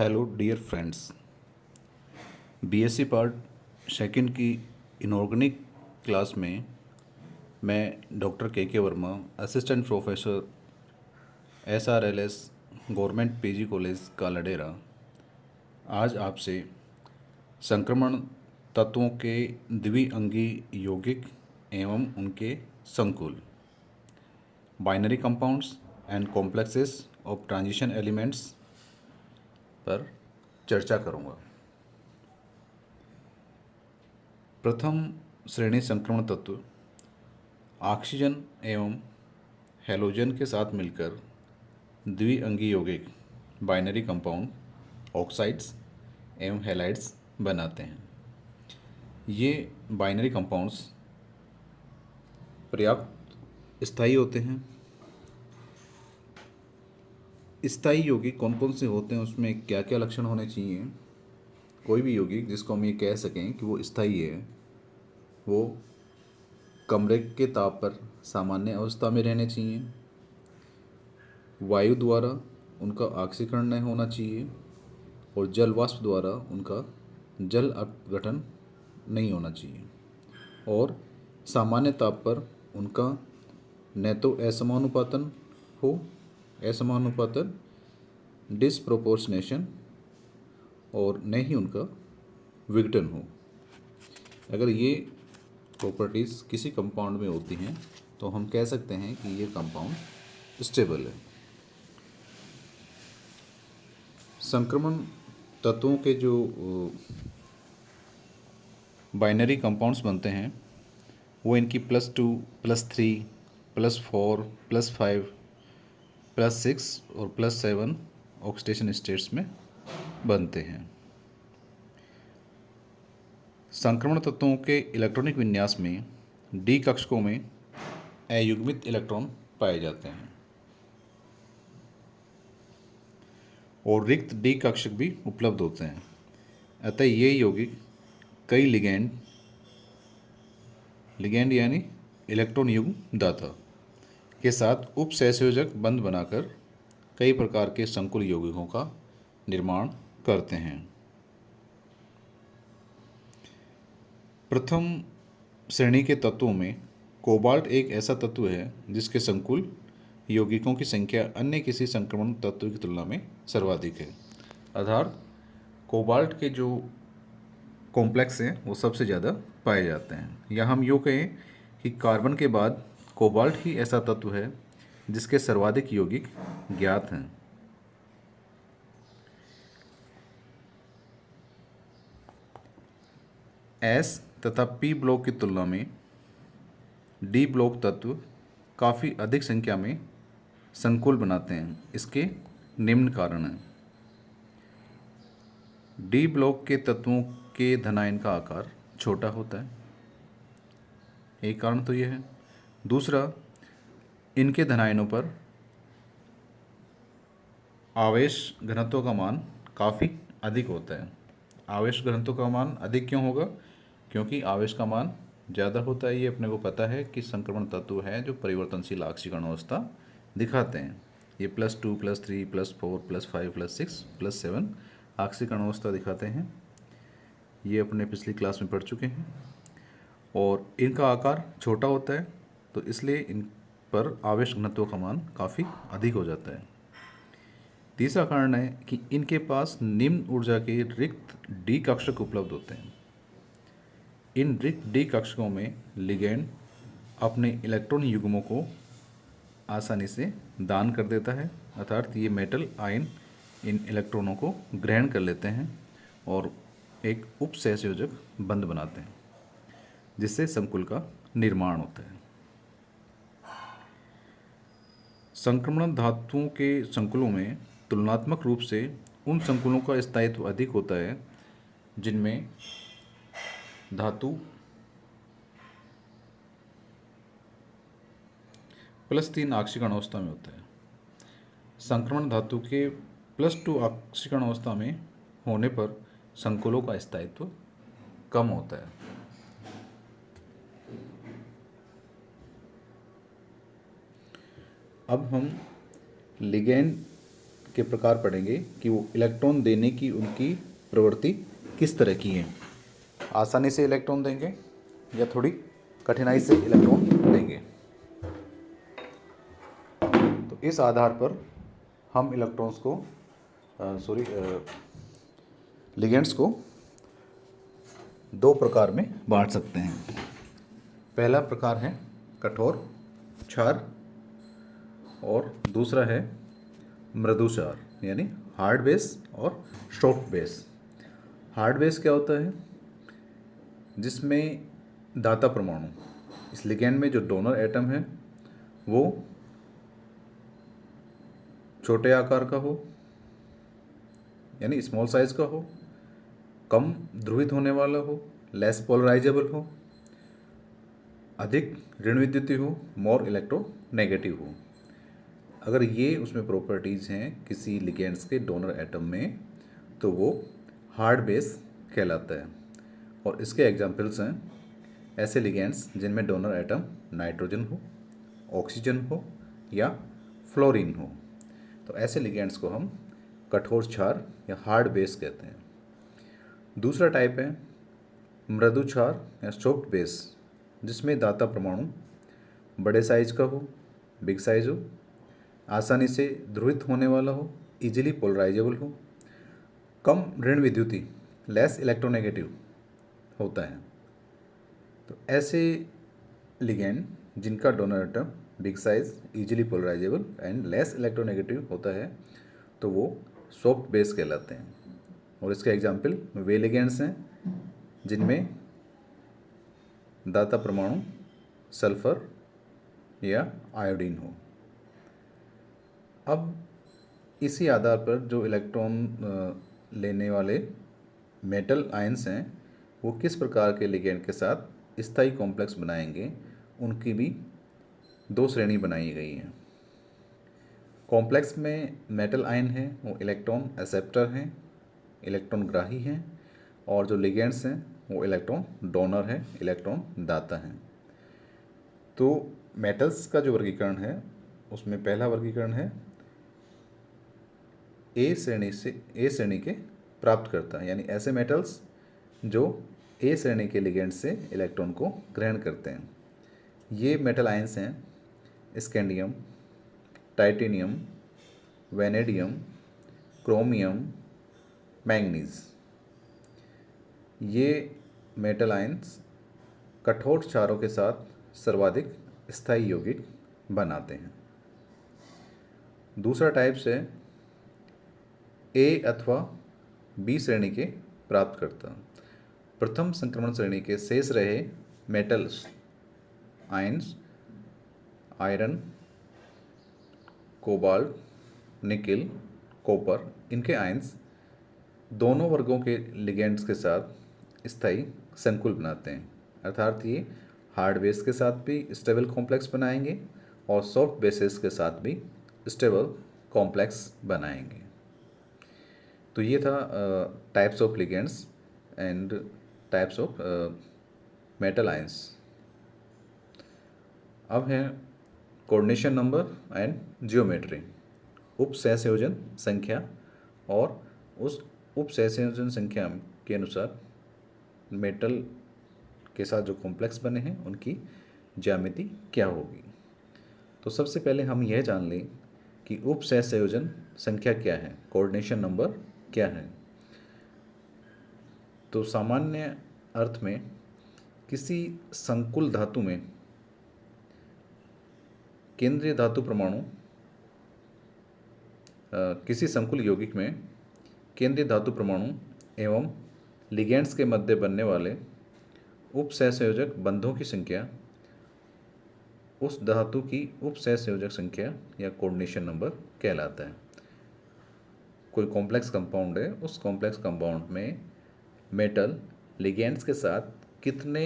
Hello dear friends. BSc part second की inorganic class में मैं doctor K Verma, assistant professor SRLS government PG college Kaladera, आज आपसे संक्रमण तत्वों के द्विअंगी यौगिक एवं उनके संकुल, binary compounds and complexes of transition elements पर चर्चा करूँगा। प्रथम श्रेणी संक्रमण तत्व ऑक्सीजन एवं हैलोजन के साथ मिलकर द्विअंगी यौगिक बाइनरी कंपाउंड ऑक्साइड्स एवं हैलाइड्स बनाते हैं। ये बाइनरी कंपाउंड्स पर्याप्त स्थायी होते हैं। स्थायी यौगिक कौन कौन से होते हैं, उसमें क्या क्या लक्षण होने चाहिए। कोई भी यौगिक जिसको हम ये कह सकें कि वो स्थायी है, वो कमरे के ताप पर सामान्य अवस्था में रहने चाहिए, वायु द्वारा उनका ऑक्सीकरण नहीं होना चाहिए और जल वाष्प द्वारा उनका जल अपघटन नहीं होना चाहिए, और सामान्य ताप पर उनका न तो असमानुपातन हो, असमानुपातन डिसप्रोपोर्शनेशन, और न ही उनका विघटन हो। अगर ये प्रॉपर्टीज़ किसी कंपाउंड में होती हैं तो हम कह सकते हैं कि ये कंपाउंड स्टेबल है। संक्रमण तत्वों के जो बाइनरी कंपाउंड्स बनते हैं वो इनकी +2, +3, +4, +5, +6 और +7 ऑक्सीडेशन स्टेट्स में बनते हैं। संक्रमण तत्वों के इलेक्ट्रॉनिक विन्यास में डी कक्षकों में अयुग्मित इलेक्ट्रॉन पाए जाते हैं और रिक्त डी कक्षक भी उपलब्ध होते हैं। अतः ये यौगिक कई लिगैंड यानी इलेक्ट्रॉन युग्म दाता के साथ उपसहसंयोजक बंध बनाकर कई प्रकार के संकुल यौगिकों का निर्माण करते हैं। प्रथम श्रेणी के तत्वों में कोबाल्ट एक ऐसा तत्व है जिसके संकुल यौगिकों की संख्या अन्य किसी संक्रमण तत्व की तुलना में सर्वाधिक है। अर्थात कोबाल्ट के जो कॉम्प्लेक्स हैं वो सबसे ज़्यादा पाए जाते हैं, या हम यूँ कहें कि कार्बन के बाद कोबाल्ट ही ऐसा तत्व है जिसके सर्वाधिक यौगिक ज्ञात हैं। एस तथा पी ब्लॉक की तुलना में डी ब्लॉक तत्व काफ़ी अधिक संख्या में संकुल बनाते हैं। इसके निम्न कारण हैं। डी ब्लॉक के तत्वों के धनायन का आकार छोटा होता है, एक कारण तो यह है। दूसरा, इनके धनायनों पर आवेश घनत्व का मान काफ़ी अधिक होता है। आवेश घनत्व का मान अधिक क्यों होगा? क्योंकि आवेश का मान ज़्यादा होता है। ये अपने को पता है कि संक्रमण तत्व है जो परिवर्तनशील ऑक्सीकरण अवस्था दिखाते हैं। ये +2, +3, +4, +5, +6, +7 ऑक्सीकरण अवस्था दिखाते हैं। ये अपने पिछली क्लास में पढ़ चुके हैं। और इनका आकार छोटा होता है, तो इसलिए इन पर आवेश घनत्व का मान काफ़ी अधिक हो जाता है। तीसरा कारण है कि इनके पास निम्न ऊर्जा के रिक्त डी कक्षक उपलब्ध होते हैं। इन रिक्त डी कक्षकों में लिगैंड अपने इलेक्ट्रॉन युग्मों को आसानी से दान कर देता है, अर्थात ये मेटल आयन इन इलेक्ट्रॉनों को ग्रहण कर लेते हैं और एक उपसहसंयोजक बंध बनाते हैं, जिससे संकुल का निर्माण होता है। संक्रमण धातुओं के संकुलों में तुलनात्मक रूप से उन संकुलों का स्थायित्व अधिक होता है जिनमें धातु +3 ऑक्सीकरण अवस्था में होता है। संक्रमण धातु के +2 ऑक्सीकरण अवस्था में होने पर संकुलों का स्थायित्व कम होता है। अब हम लिगैंड के प्रकार पढ़ेंगे कि वो इलेक्ट्रॉन देने की उनकी प्रवृत्ति किस तरह की है। आसानी से इलेक्ट्रॉन देंगे या थोड़ी कठिनाई से इलेक्ट्रॉन देंगे। तो इस आधार पर हम इलेक्ट्रॉन्स को लिगेंड्स को दो प्रकार में बांट सकते हैं। पहला प्रकार है कठोर क्षार और दूसरा है मृदु क्षार यानी हार्ड बेस और सॉफ्ट बेस। हार्ड बेस क्या होता है? जिसमें दाता परमाणु, इस लिगेंड में जो डोनर एटम है वो छोटे आकार का हो यानी स्मॉल साइज का हो, कम ध्रुवित होने वाला हो, लेस पोलराइजेबल हो, अधिक ऋण विद्युतीय हो, मोर इलेक्ट्रोनेगेटिव हो। अगर ये उसमें प्रॉपर्टीज़ हैं किसी लिगेंड्स के डोनर एटम में तो वो हार्ड बेस कहलाता है। और इसके एग्जांपल्स हैं ऐसे लिगेंड्स जिनमें डोनर एटम नाइट्रोजन हो, ऑक्सीजन हो या फ्लोरीन हो। तो ऐसे लिगेंड्स को हम कठोर क्षार या हार्ड बेस कहते हैं। दूसरा टाइप है मृदु क्षार या सॉफ्ट बेस, जिसमें दाता परमाणु बड़े साइज का हो, बिग साइज हो, आसानी से ध्रुवित होने वाला हो, इजीली पोलराइजेबल हो, कम ऋण विद्युती लेस इलेक्ट्रोनेगेटिव होता है। तो ऐसे लिगेंड जिनका donor atom big size, easily polarisable and less electronegative होता है तो वो सॉफ्ट बेस कहलाते हैं। और इसके एग्जाम्पल वे लिगेंड्स हैं जिनमें दाता परमाणु सल्फर या आयोडीन हो। अब इसी आधार पर जो इलेक्ट्रॉन लेने वाले मेटल आयंस हैं वो किस प्रकार के लिगेंड के साथ स्थायी कॉम्प्लेक्स बनाएंगे, उनकी भी दो श्रेणी बनाई गई है। कॉम्प्लेक्स में मेटल आयन हैं वो इलेक्ट्रॉन एक्सेप्टर हैं, इलेक्ट्रॉन ग्राही हैं, और जो लिगेंड्स हैं वो इलेक्ट्रॉन डोनर है, इलेक्ट्रॉन दाता हैं। तो मेटल्स का जो वर्गीकरण है उसमें पहला वर्गीकरण है ए श्रेणी के प्राप्त करता है, यानी ऐसे मेटल्स जो ए श्रेणी के लिगेंड से इलेक्ट्रॉन को ग्रहण करते हैं। ये मेटल आयंस हैं scandium, titanium, vanadium, chromium, manganese. ये मेटल आयंस कठोर क्षारों के साथ सर्वाधिक स्थायी यौगिक बनाते हैं। दूसरा टाइप्स है ए अथवा बी श्रेणी के प्राप्तकर्ता। प्रथम संक्रमण श्रेणी के शेष रहे metals ions iron, cobalt, nickel, copper, इनके आयंस दोनों वर्गों के लिगेंड्स के साथ स्थायी संकुल बनाते हैं। अर्थात ये हार्ड बेस के साथ भी स्टेबल कॉम्प्लेक्स बनाएंगे और सॉफ्ट बेसिस के साथ भी स्टेबल कॉम्प्लेक्स बनाएंगे। तो ये था types of ligands and types of metal ions. अब है कोऑर्डिनेशन नंबर एंड जियोमेट्री, उप सहसंयोजन संख्या और उस उप सहसंयोजन संख्या के अनुसार मेटल के साथ जो कॉम्प्लेक्स बने हैं उनकी ज्यामिति क्या होगी। तो सबसे पहले हम यह जान लें कि उप सहसंयोजन संख्या क्या है, कोऑर्डिनेशन नंबर क्या है। तो सामान्य अर्थ में किसी संकुल धातु में केंद्रीय धातु परमाणु किसी संकुल यौगिक में केंद्रीय धातु परमाणु एवं लिगेंड्स के मध्य बनने वाले उप सहसंयोजक बंधों की संख्या उस धातु की उप सहसंयोजक संख्या या कोऑर्डिनेशन नंबर कहलाता है। कोई कॉम्प्लेक्स कंपाउंड है, उस कॉम्प्लेक्स कंपाउंड में मेटल लिगेंड्स के साथ कितने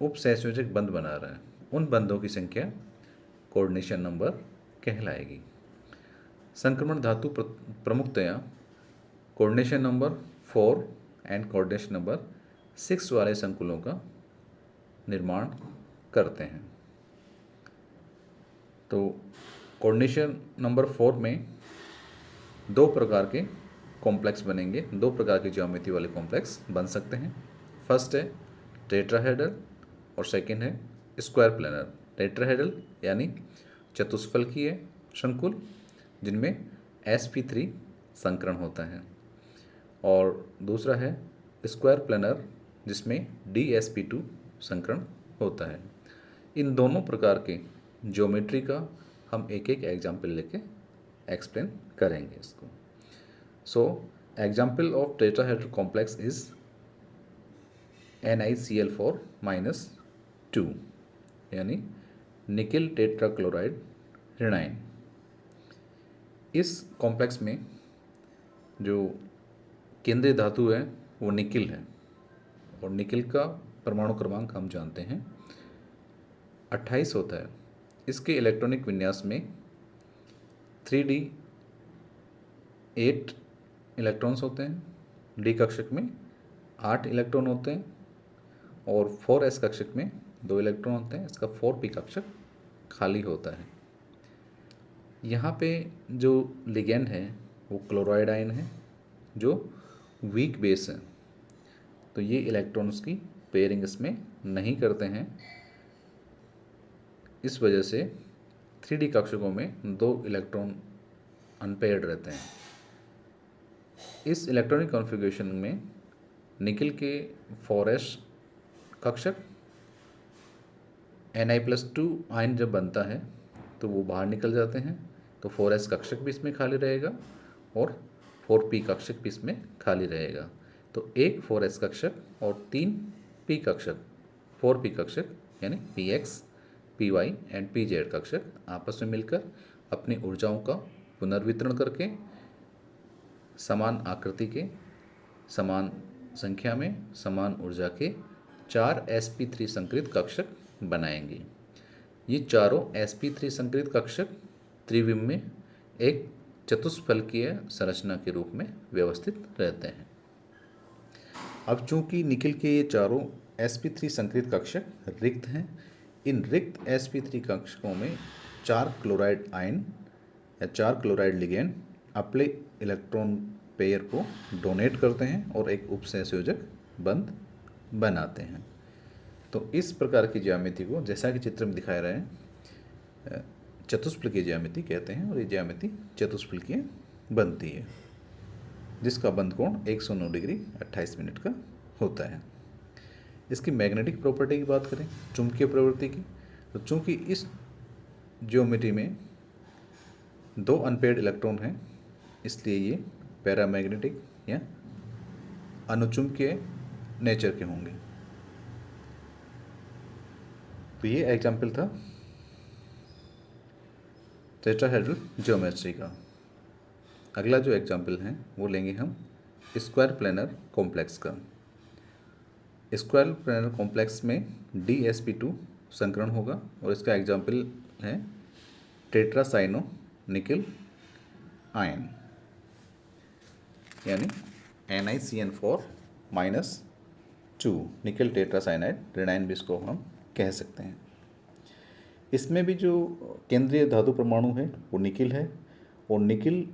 उप सहसंयोजक बंध बना रहा है, उन बंधों की संख्या कोऑर्डिनेशन नंबर कहलाएगी। संक्रमण धातु प्रमुखतया coordination number 4 and coordination number 6 वाले संकुलों का निर्माण करते हैं। तो कोऑर्डिनेशन नंबर 4 में दो प्रकार के कॉम्प्लेक्स बनेंगे, दो प्रकार की ज्योमेट्री वाले कॉम्प्लेक्स बन सकते हैं। फर्स्ट है टेट्राहेड्रल और सेकंड है स्क्वायर प्लेनर। टेट्राहेड्रल यानी चतुष्फलकीय शंकुल जिनमें sp3 संकरण होता है, और दूसरा है स्क्वायर प्लेनर जिसमें dsp2 संकरण होता है। इन दोनों प्रकार के ज्योमेट्री का हम एक एक एग्जाम्पल लेके एक्सप्लेन करेंगे इसको। So example of tetrahedral complex is NiCl4-2 यानी निकिल टेट्राक्लोराइड ऋणायन। इस कॉम्प्लेक्स में जो केंद्रीय धातु है वो निकिल है, और निकिल का परमाणु क्रमांक हम जानते हैं 28 होता है। इसके इलेक्ट्रॉनिक विन्यास में 3d 8 इलेक्ट्रॉन्स होते हैं, डी कक्षक में 8 इलेक्ट्रॉन होते हैं, और 4s कक्षक में 2 इलेक्ट्रॉन होते हैं। इसका 4p कक्षक खाली होता है। यहाँ पे जो लिगेंड है वो क्लोराइड आयन है जो वीक बेस है, तो ये इलेक्ट्रॉन्स की पेयरिंग इसमें नहीं करते हैं। इस वजह से 3d कक्षकों में 2 इलेक्ट्रॉन अनपेयर्ड रहते हैं। इस इलेक्ट्रॉनिक कॉन्फ़िगरेशन में निकिल के 4s कक्षक Ni+2 आयन जब बनता है तो वो बाहर निकल जाते हैं, तो 4s कक्षक भी इसमें खाली रहेगा और 4p कक्षक भी इसमें खाली रहेगा। तो एक 4s कक्षक और 3 p कक्षक 4p कक्षक यानी px, py एंड pz कक्षक आपस में मिलकर अपनी ऊर्जाओं का पुनर्वितरण करके समान आकृति के, समान संख्या में, समान ऊर्जा के 4 sp3 संकरित कक्षक बनाएंगे। ये चारों sp3 संकरित कक्षक त्रिविम में एक चतुष्फलकीय संरचना के रूप में व्यवस्थित रहते हैं। अब चूंकि निकिल के ये चारों sp3 संकरित कक्षक रिक्त हैं, इन रिक्त sp3 कक्षकों में 4 क्लोराइड आयन या 4 क्लोराइड लिगेंड अपने इलेक्ट्रॉन पेयर को डोनेट करते हैं और एक उपसंयोजक बंध बनाते हैं। तो इस प्रकार की ज्यामिति को जैसा कि चित्र में दिखा रहे हैं चतुष्फलकीय ज्यामिति कहते हैं, और ये ज्यामिति चतुष्फलकीय बनती है जिसका बंध कोण 109 डिग्री 28 मिनट का होता है। इसकी मैग्नेटिक प्रॉपर्टी की बात करें, चुंबकीय प्रवृत्ति की, तो चूंकि इस ज्योमेट्री में 2 अनपेयर्ड इलेक्ट्रॉन हैं इसलिए ये पैरामैग्नेटिक या अनुचुंबकीय नेचर के होंगे। तो ये एग्जाम्पल था टेट्राहेड्रल ज्योमेट्री का। अगला जो एग्जाम्पल है वो लेंगे हम स्क्वायर प्लेनर कॉम्प्लेक्स का। स्क्वायर प्लेनर कॉम्प्लेक्स में dsp2 संकरण होगा, और इसका एग्जाम्पल है टेट्रासाइनो निकिल आयन यानी NiCN4-2 निकिल टेट्रासाइनाइड ऋणायन भी इसको हम कह सकते हैं। इसमें भी जो केंद्रीय धातु परमाणु है वो निकिल है, और निकिल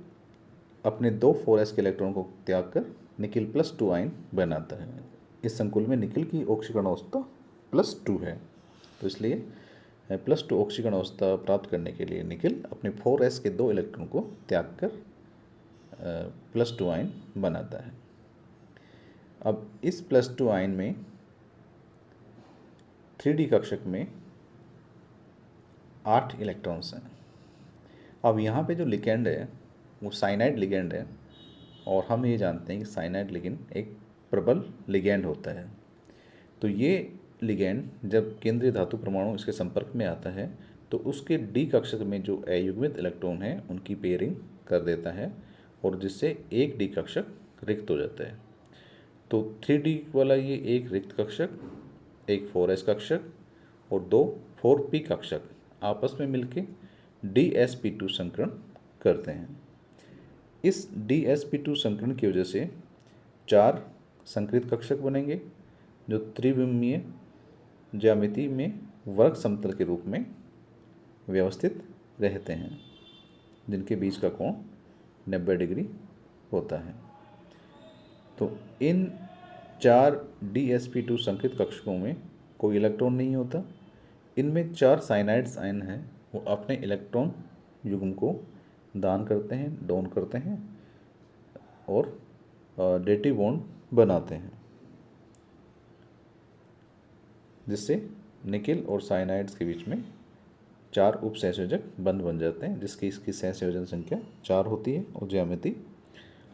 अपने 2 4s के इलेक्ट्रॉन को त्याग कर निकिल +2 आयन बनाता है। इस संकुल में निकिल की ऑक्सीकरण अवस्था +2 है, तो इसलिए +2 ऑक्सीकरण अवस्था प्राप्त करने के लिए निकिल अपने 4s के 2 इलेक्ट्रॉन को त्याग कर +2 आयन बनाता है। अब इस +2 आयन में 3d कक्षक में 8 इलेक्ट्रॉन्स हैं। अब यहाँ पे जो लिगेंड है वो साइनाइड लिगेंड है, और हम ये जानते हैं कि साइनाइड लिगेंड एक प्रबल लिगेंड होता है। तो ये लिगेंड जब केंद्रीय धातु परमाणु इसके संपर्क में आता है तो उसके डी कक्षक में जो अयुग्मित इलेक्ट्रॉन है उनकी पेयरिंग कर देता है, और जिससे एक डी कक्षक रिक्त हो जाता है। तो 3d वाला ये एक रिक्त कक्षक, एक 4s कक्षक और 2 4p कक्षक आपस में मिलके dsp2 संकरण करते हैं। इस dsp2 संकरण की वजह से 4 संकरित कक्षक बनेंगे जो त्रिविमीय ज्यामिति में वर्ग समतल के रूप में व्यवस्थित रहते हैं, जिनके बीच का कोण 90 डिग्री होता है। तो इन 4 DsP2 संकेत कक्षकों में कोई इलेक्ट्रॉन नहीं होता। इनमें 4 साइनाइड्स आयन हैं, वो अपने इलेक्ट्रॉन युग्म को दान करते हैं, डोन करते हैं और डेटिव बॉन्ड बनाते हैं, जिससे निकेल और साइनाइड्स के बीच में 4 उपसहसंयोजक बंध बन जाते हैं, जिसकी इसकी सहसंयोजन संख्या 4 होती है और ज्यामिति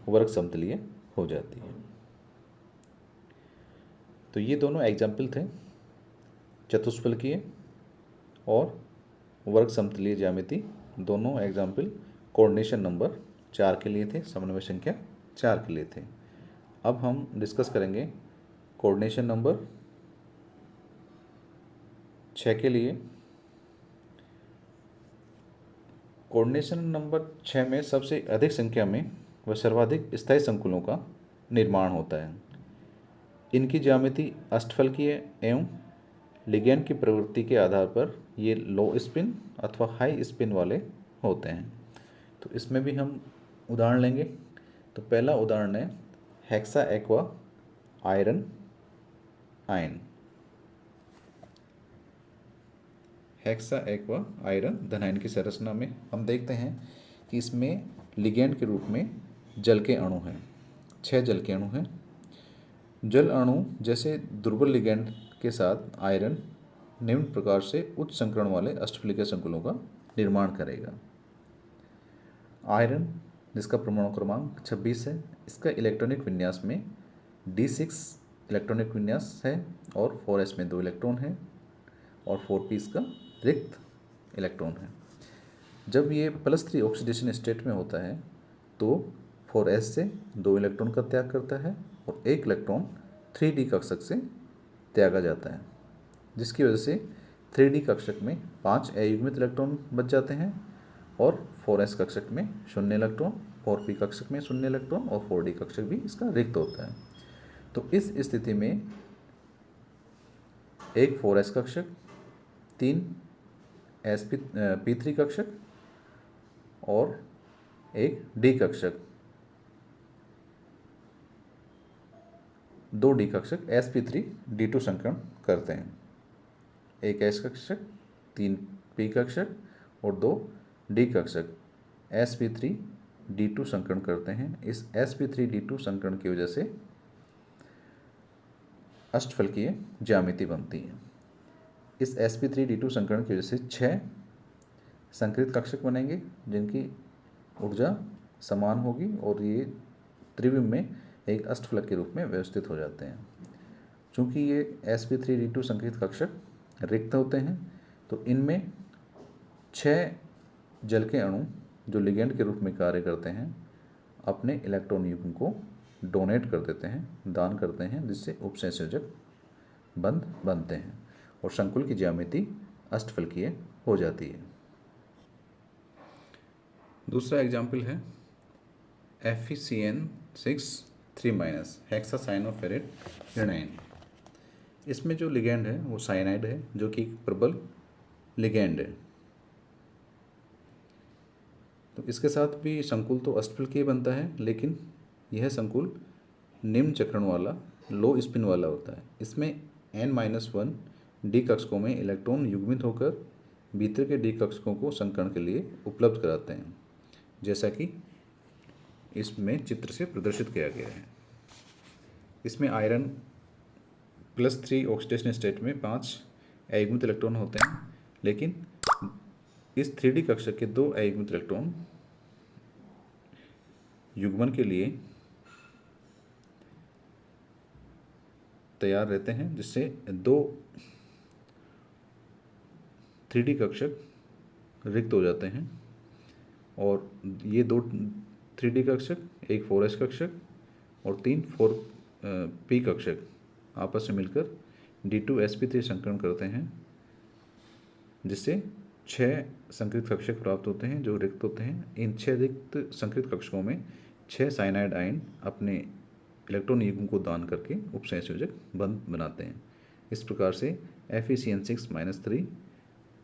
वर्ग समतलीय हो जाती है। तो ये दोनों एग्जाम्पल थे चतुष्फलकीय और वर्ग समतलीय ज्यामिति, दोनों एग्जाम्पल कोऑर्डिनेशन नंबर 4 के लिए थे, समन्वय संख्या 4 के लिए थे। अब हम डिस्कस करेंगे कोऑर्डिनेशन नंबर 6 के लिए। कोऑर्डिनेशन नंबर 6 में सबसे अधिक संख्या में व सर्वाधिक स्थायी संकुलों का निर्माण होता है। इनकी ज्यामिति अष्टफलकीय एवं लिगैंड की प्रवृत्ति के आधार पर ये लो स्पिन अथवा हाई स्पिन वाले होते हैं। तो इसमें भी हम उदाहरण लेंगे। तो पहला उदाहरण है hexa aqua iron ion. Hexa aqua iron धनायन की संरचना में हम देखते हैं कि इसमें लिगैंड के रूप में जल के अणु हैं, 6 जल के अणु हैं। जल अणु जैसे दुर्बल लिगैंड के साथ आयरन निम्न प्रकार से उच्च संकरण वाले अष्टफलकीय संकुलों का निर्माण करेगा। आयरन जिसका परमाणु क्रमांक 26 है, इसका इलेक्ट्रॉनिक विन्यास में D6 इलेक्ट्रॉनिक विन्यास है और 4s में 2 इलेक्ट्रॉन है और 4p इसका रिक्त इलेक्ट्रॉन है। जब ये +3 ऑक्सीडेशन स्टेट में होता है तो 4s से 2 इलेक्ट्रॉन का त्याग करता है और 1 इलेक्ट्रॉन 3d कक्षक से त्यागा जाता है, जिसकी वजह से 3d कक्षक में 5 अयुग्मित इलेक्ट्रॉन बच जाते हैं और 4s कक्षक में 0 इलेक्ट्रॉन, 4p कक्षक में 0 इलेक्ट्रॉन और 4d कक्षक भी इसका रिक्त होता है। तो इस स्थिति में एक 4s कक्षक, 3 p3 कक्षक और एक d कक्षक, 2 d कक्षक sp3 d2 संकरण करते हैं। एक s कक्षक, 3 p कक्षक और 2 d कक्षक sp3 d2 संकरण करते हैं। इस sp3 d2 संकरण की वजह से अष्टफलकीय ज्यामिति बनती है। इस sp3 d2 संकरण की वजह से 6 संकृत कक्षक बनेंगे, जिनकी ऊर्जा समान होगी और ये त्रिविम में एक अष्टफलक के रूप में व्यवस्थित हो जाते हैं। चूँकि ये sp3 d2 संकृत कक्षक रिक्त होते हैं तो इनमें 6 जल के अणु जो लिगैंड के रूप में कार्य करते हैं अपने इलेक्ट्रॉन युग्म को डोनेट कर देते हैं, दान करते हैं, जिससे उपसंयोजक बंध बनते हैं और संकुल की ज्यामिति अष्टफलकीय हो जाती है। दूसरा एग्जाम्पल है FeCN6 3- हेक्सासाइनोफेरेट ऋणायन। इसमें जो लिगैंड है वो साइनाइड है, जो कि प्रबल लिगैंड है। तो इसके साथ भी संकुल तो अष्टफलकीय बनता है, लेकिन यह संकुल निम्न चक्रण वाला लो स्पिन वाला होता है। इसमें N-1 d कक्षकों में इलेक्ट्रॉन युग्मित होकर भीतर के d कक्षकों को संकरण के लिए उपलब्ध कराते हैं, जैसा कि इसमें चित्र से प्रदर्शित किया गया है। इसमें आयरन +3 ऑक्सीडेशन स्टेट में 5 अयुग्मित इलेक्ट्रॉन होते हैं, लेकिन इस 3d कक्षक के 2 अयुग्मित इलेक्ट्रॉन युग्मन के लिए तैयार रहते हैं, जिससे 2 3d कक्षक रिक्त हो जाते हैं और ये 2 3d कक्षक, एक 4s कक्षक और 3 4p कक्षक आपस में मिलकर D2sp3 संकरण करते हैं, जिससे 6 संकृत कक्षक प्राप्त होते हैं जो रिक्त होते हैं। इन 6 रिक्त संकृत कक्षकों में 6 साइनाइड आयन अपने इलेक्ट्रॉन युग्म को दान करके उपसंयोजक बंध बनाते हैं। इस प्रकार से FeCN6-3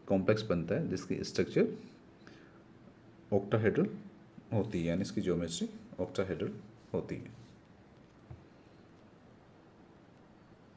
कॉम्प्लेक्स बनता है, जिसकी स्ट्रक्चर ऑक्टाहेड्रल होती है, यानी इसकी ज्योमेट्री ऑक्टाहेड्रल होती है।